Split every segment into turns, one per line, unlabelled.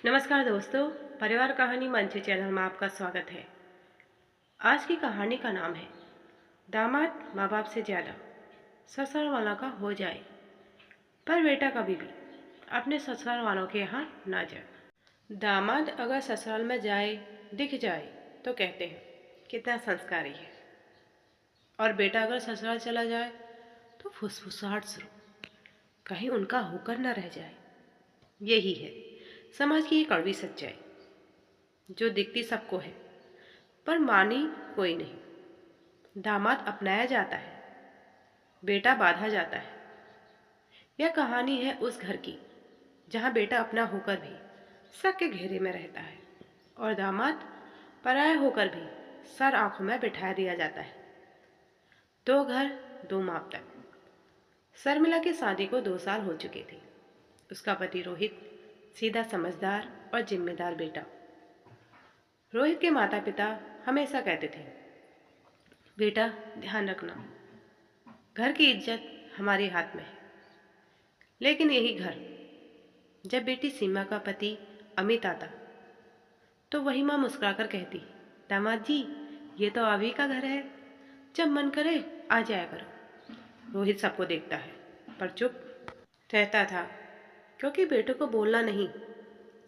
नमस्कार दोस्तों, परिवार कहानी मंच चैनल में आपका स्वागत है। आज की कहानी का नाम है दामाद माँ बाप से ज़्यादा ससुराल वालों का हो जाए, पर बेटा कभी भी अपने ससुराल वालों के यहाँ ना जाए। दामाद अगर ससुराल में जाए दिख जाए तो कहते हैं कितना संस्कारी है, और बेटा अगर ससुराल चला जाए तो फुसफुसाहट शुरू, कहीं उनका होकर न रह जाए। यही है समाज की एक कड़वी सच्चाई, जो दिखती सबको है पर मानी कोई नहीं। दामाद अपनाया जाता है, बेटा बांधा जाता है। यह कहानी है उस घर की जहाँ बेटा अपना होकर भी सबके घेरे में रहता है, और दामाद पराया होकर भी सर आंखों में बिठाया दिया जाता है। दो घर दो मापदंड। शर्मिला की शादी को 2 साल हो चुके थे। उसका पति रोहित सीधा, समझदार और जिम्मेदार बेटा। रोहित के माता पिता हमेशा कहते थे, बेटा ध्यान रखना, घर की इज्जत हमारे हाथ में है। लेकिन यही घर जब बेटी सीमा का पति अमित आता तो वही माँ मुस्कुराकर कहती, दामाद जी ये तो अभी का घर है, जब मन करे आ जाया करो। रोहित सबको देखता है पर चुप रहता था, क्योंकि बेटों को बोलना नहीं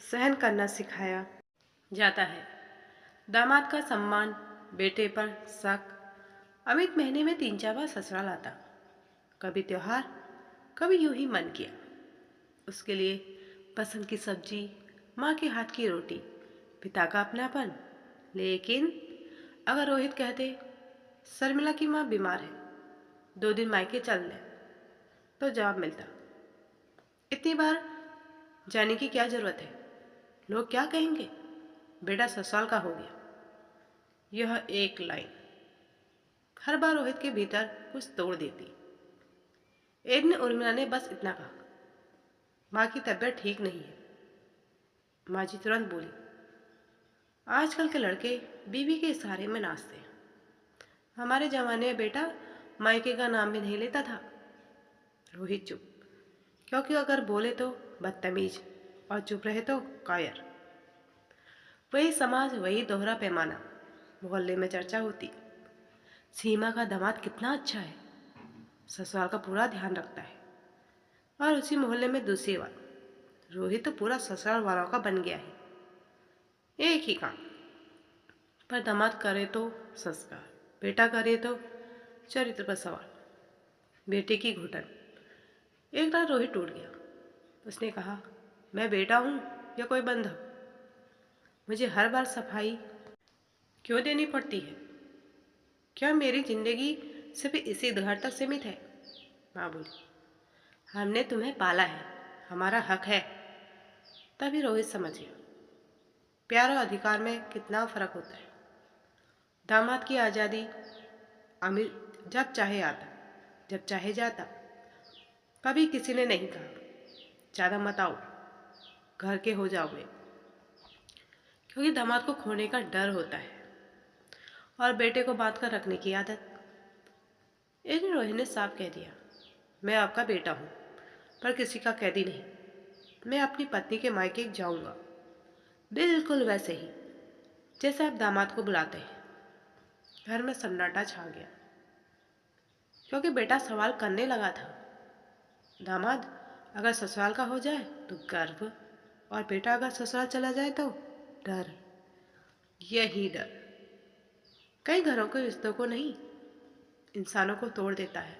सहन करना सिखाया जाता है। दामाद का सम्मान, बेटे पर शक। अमित महीने में 3-4 बार ससुराल आता, कभी त्योहार, कभी यूं ही मन किया। उसके लिए पसंद की सब्जी, माँ के हाथ की रोटी, पिता का अपनापन। लेकिन अगर रोहित कहते शर्मिला की माँ बीमार है, 2 दिन मायके चल ले, तो जवाब मिलता, इतनी बार जाने की क्या जरूरत है, लोग क्या कहेंगे, बेटा ससुराल का हो गया। यह एक लाइन हर बार रोहित के भीतर कुछ तोड़ देती। एक दिन उर्मिला ने बस इतना कहा, माँ की तबीयत ठीक नहीं है। माँ जी तुरंत बोली, आजकल के लड़के बीवी के इशारे में नाचते हैं, हमारे जमाने में बेटा मायके का नाम भी नहीं लेता था। रोहित चुप, क्योंकि अगर बोले तो बदतमीज और चुप रहे तो कायर। वही समाज, वही दोहरा पैमाना। मोहल्ले में चर्चा होती, सीमा का दामाद कितना अच्छा है, ससुराल का पूरा ध्यान रखता है। और उसी मोहल्ले में दूसरी बात, रोहित तो पूरा ससुराल वालों का बन गया है। एक ही काम, पर दामाद करे तो संस्कार, बेटा करे तो चरित्र पर सवाल। बेटे की घुटन। एक रात रोहित टूट गया। उसने कहा, मैं बेटा हूँ या कोई बंधक? मुझे हर बार सफाई क्यों देनी पड़ती है? क्या मेरी जिंदगी सिर्फ इसी घर तक सीमित है? माँ बोली, हमने तुम्हें पाला है, हमारा हक है। तभी रोहित समझ गया प्यार और अधिकार में कितना फर्क होता है। दामाद की आज़ादी, अमीर जब चाहे आता, जब चाहे जाता। कभी किसी ने नहीं कहा ज़्यादा मत आओ, घर के हो जाओगे, क्योंकि दामाद को खोने का डर होता है और बेटे को बांध कर रखने की आदत। एक दिन रोहित ने साफ कह दिया, मैं आपका बेटा हूँ, पर किसी का कैदी नहीं। मैं अपनी पत्नी के मायके जाऊँगा, बिल्कुल वैसे ही जैसे आप दामाद को बुलाते हैं। घर में सन्नाटा छा गया, क्योंकि बेटा सवाल करने लगा था, दामाद अगर ससुराल का हो जाए तो गर्व, और बेटा अगर ससुराल चला जाए तो डर। यही डर कई घरों के रिश्तों को नहीं, इंसानों को तोड़ देता है।